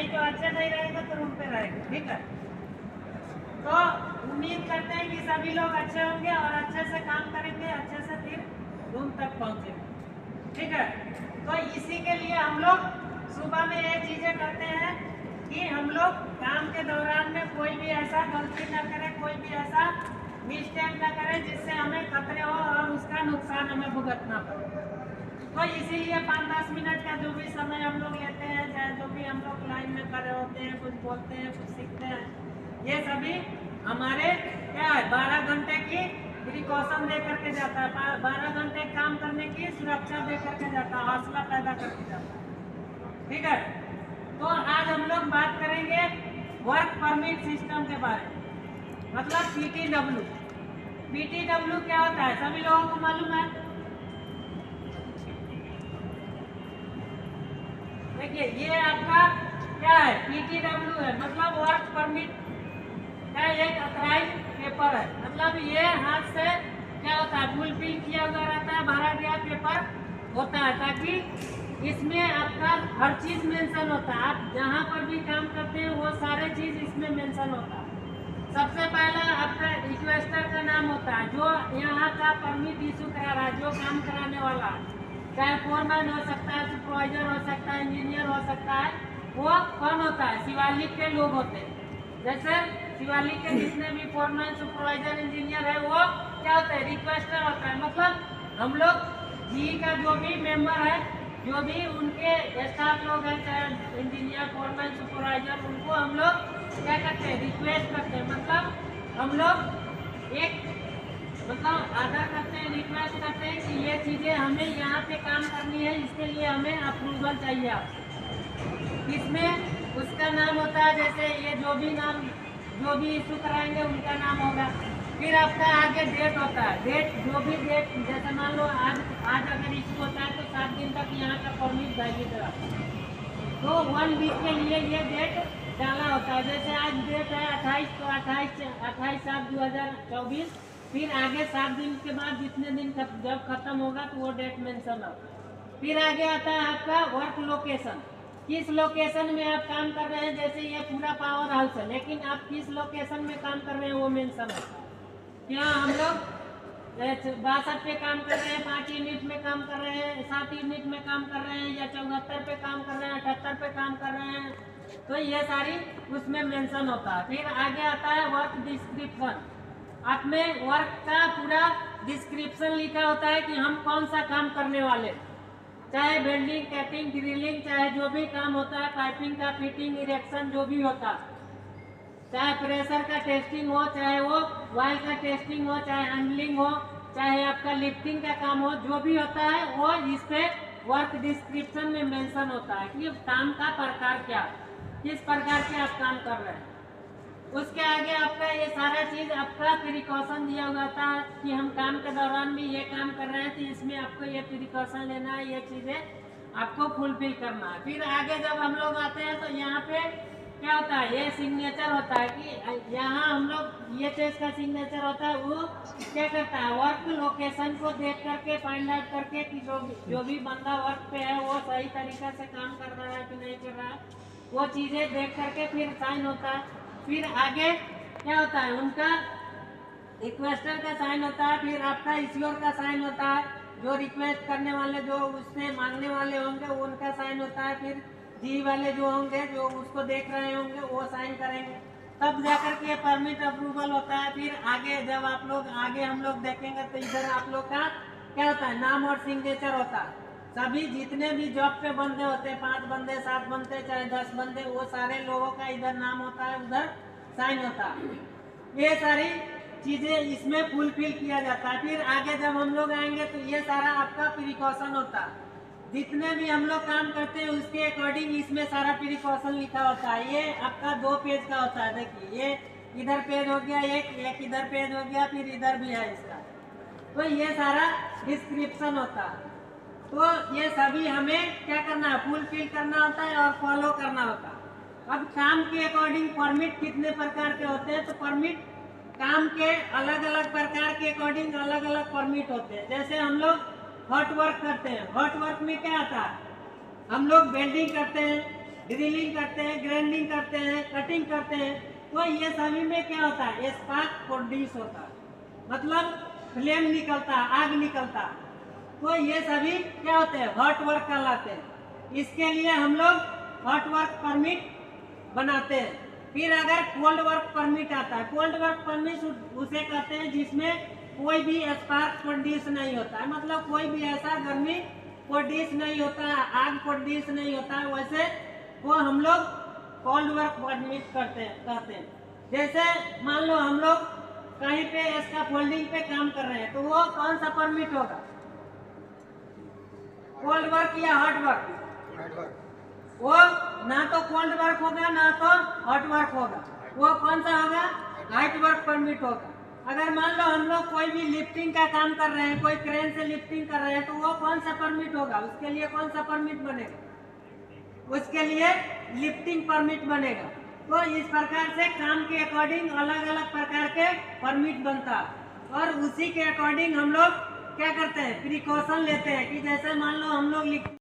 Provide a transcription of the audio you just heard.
नहीं तो अच्छा नहीं रहेगा तो रूम पे रहेगा, ठीक है। तो उम्मीद करते हैं कि सभी लोग अच्छे होंगे और अच्छे से काम करेंगे, अच्छे से फिर रूम तक पहुंचेंगे, ठीक है। तो इसी के लिए हम लोग सुबह में ये चीज़ें करते हैं कि हम लोग काम के दौरान में कोई भी ऐसा गलती ना करें, कोई भी ऐसा मिस्टेक ना करें जिससे हमें खतरे हो और उसका नुकसान हमें भुगतना पड़े। तो इसीलिए 5-10 मिनट का जो भी समय हम लोग लेते हैं, चाहे जो भी हम लोग लाइन में खड़े होते हैं, कुछ बोलते हैं, कुछ सीखते हैं, ये सभी हमारे क्या है 12 घंटे की प्रिकॉशन दे करके जाता है, 12 घंटे काम करने की सुरक्षा दे करके जाता है, हौसला पैदा करके जाता है, ठीक है। तो आज हम लोग बात करेंगे वर्क परमिट सिस्टम के बारे में, मतलब PTW। PTW क्या होता है सभी लोगों को मालूम है? देखिए ये आपका क्या है, PTW है, मतलब वर्क परमिट का एक अथराइज पेपर है। मतलब ये हाथ से क्या होता है फुलफिल किया हुआ रहता है, भरा गया पेपर होता है, ताकि इसमें आपका हर चीज मेंशन होता है। आप जहाँ पर भी काम करते हैं वो सारे चीज इसमें मेंशन होता है। सबसे पहला आपका रिक्वेस्टर का नाम होता है, जो यहाँ का परमिट इशू करा रहा है, जो काम कराने वाला है, चाहे फोरमैन हो सकता है, सुपरवाइजर हो सकता है, इंजीनियर हो सकता है, वो कौन होता है शिवालिक के लोग होते हैं। जैसे शिवालिक के जितने भी फोरमैन, सुपरवाइजर, इंजीनियर है वो क्या होता है रिक्वेस्टर होता है। मतलब हम लोग जी का जो भी मेंबर है, जो भी उनके स्टाफ लोग हैं, चाहे इंजीनियर, फोरमैन, सुपरवाइजर, उनको हम लोग क्या करते हैं रिक्वेस्ट करते हैं। मतलब हम लोग एक मतलब आदर करते हैं, रिक्वेस्ट करते हैं कि ये चीज़ें हमें यहाँ पे काम करनी है, इसके लिए हमें अप्रूवल चाहिए आपसे। इसमें उसका नाम होता है, जैसे ये जो भी नाम जो भी इशू कराएंगे उनका नाम होगा। फिर आपका आगे डेट होता है, डेट जो भी डेट, जैसे मान लो आज अगर इशू होता है तो 7 दिन तक यहाँ का परमिट वैलिड रहता है, तो 1 वीक के लिए ये डेट डाला होता है। जैसे आज डेट है 28, तो 28/7/2024, फिर आगे 7 दिन के बाद जितने दिन जब खत्म होगा तो वो डेट मेंशन होगा। फिर आगे आता है आपका वर्क लोकेशन, किस लोकेशन में आप काम कर रहे हैं। जैसे ये पूरा पावर हाउस है, लेकिन आप किस लोकेशन में काम कर रहे हैं वो मेंशन होता है। क्या हम लोग 62 पे काम कर रहे हैं, 5 यूनिट में काम कर रहे हैं, 7 यूनिट में काम कर रहे हैं, या 74 पे काम कर रहे हैं, 78 पे काम कर रहे हैं, तो ये सारी उसमें मेंशन होता है। फिर आगे आता है वर्क डिस्क्रिप्शन, आप में वर्क का पूरा डिस्क्रिप्शन लिखा होता है कि हम कौन सा काम करने वाले, चाहे वेल्डिंग, कैपिंग, ड्रिलिंग, चाहे जो भी काम होता है, पाइपिंग का फिटिंग, इरेक्शन जो भी होता है, चाहे प्रेशर का टेस्टिंग हो, चाहे वो वायल का टेस्टिंग हो, चाहे हैंडलिंग हो, चाहे आपका लिफ्टिंग का काम हो, जो भी होता है वो इस पे वर्क डिस्क्रिप्शन में मेंशन होता है कि काम का प्रकार क्या, किस प्रकार के आप काम कर रहे हैं। उसके आगे आपका ये सारा चीज आपका प्रिकॉशन दिया हुआ था कि हम काम के दौरान भी ये काम कर रहे हैं, तो इसमें आपको ये प्रिकॉशन लेना है, ये चीजें आपको फुलफिल करना है। फिर आगे जब हम लोग आते हैं तो यहाँ पे क्या होता है, ये सिग्नेचर होता है कि यहाँ हम लोग ये चीज का सिग्नेचर होता है, वो क्या करता है वर्क लोकेशन को देख करके फाइंड आउट करके कि जो भी बंदा वर्क पे है वो सही तरीका से काम कर रहा है कि नहीं कर रहा है, वो चीजें देख करके फिर साइन होता है। फिर आगे क्या होता है उनका रिक्वेस्टर का साइन होता है, फिर आपका इश्यूअर का साइन होता है, जो रिक्वेस्ट करने वाले जो उससे मांगने वाले होंगे उनका साइन होता है, फिर जी वाले जो होंगे जो उसको देख रहे होंगे वो साइन करेंगे, तब जाकर के परमिट अप्रूवल होता है। फिर आगे जब आप लोग आगे हम लोग देखेंगे तो इधर आप लोग का क्या होता है नाम और सिग्नेचर होता है। सभी जितने भी जॉब पे बंदे होते हैं, 5 बंदे, 7 बंदे, चाहे 10 बंदे, वो सारे लोगों का इधर नाम होता है, उधर साइन होता है। ये सारी चीजें इसमें फुलफिल किया जाता है। फिर आगे जब हम लोग आएंगे तो ये सारा आपका प्रिकॉशन होता है, जितने भी हम लोग काम करते हैं उसके अकॉर्डिंग इसमें सारा प्रिकॉशन लिखा होता है। ये आपका 2 पेज का होता है, देखिए ये इधर पेज हो गया, एक इधर पेज हो गया, फिर इधर भी है इसका, तो ये सारा डिस्क्रिप्शन होता है। तो ये सभी हमें क्या करना है फुलफिल करना होता है और फॉलो करना होता है। अब काम के अकॉर्डिंग परमिट कितने प्रकार के होते हैं, तो परमिट काम के अलग अलग प्रकार के अकॉर्डिंग अलग अलग परमिट होते हैं। जैसे हम लोग हॉट वर्क करते हैं, हॉट वर्क में क्या आता है, हम लोग वेल्डिंग करते हैं, ड्रिलिंग करते हैं, ग्राइंडिंग करते हैं, कटिंग करते हैं, तो ये सभी में क्या होता है, स्पार्क प्रोड्यूस होता है, मतलब फ्लेम निकलता है, आग निकलता है। तो ये सभी क्या होते हैं, हॉट वर्क कहलाते हैं। इसके लिए हम लोग हॉट वर्क परमिट बनाते हैं। फिर अगर कोल्ड वर्क परमिट आता है, कोल्ड वर्क परमिट उसे कहते हैं जिसमें कोई भी स्पार्क प्रोड्यूस नहीं होता है, मतलब कोई भी ऐसा गर्मी प्रोड्यूस नहीं होता है, आग प्रोड्यूस नहीं होता है, वैसे वो हम लोग कोल्ड वर्क परमिट कहते हैं। जैसे मान लो हम लोग कहीं पे इसका फोल्डिंग पे काम कर रहे हैं, तो वो कौन सा परमिट होगा, कोल्ड वर्क या हॉट वर्क? वो ना तो कोल्ड वर्क होगा ना तो हॉट वर्क होगा, वो कौन सा होगा, हाइट वर्क परमिट होगा। अगर मान लो हम लोग कोई भी लिफ्टिंग का काम कर रहे हैं, कोई क्रेन से लिफ्टिंग कर रहे हैं, तो वो कौन सा परमिट होगा, उसके लिए कौन सा परमिट बनेगा, उसके लिए लिफ्टिंग परमिट बनेगा। तो इस प्रकार से काम के अकॉर्डिंग अलग अलग प्रकार के परमिट बनता है, और उसी के अकॉर्डिंग हम लोग क्या करते हैं, प्रिकॉशन लेते हैं कि जैसे मान लो हम लोग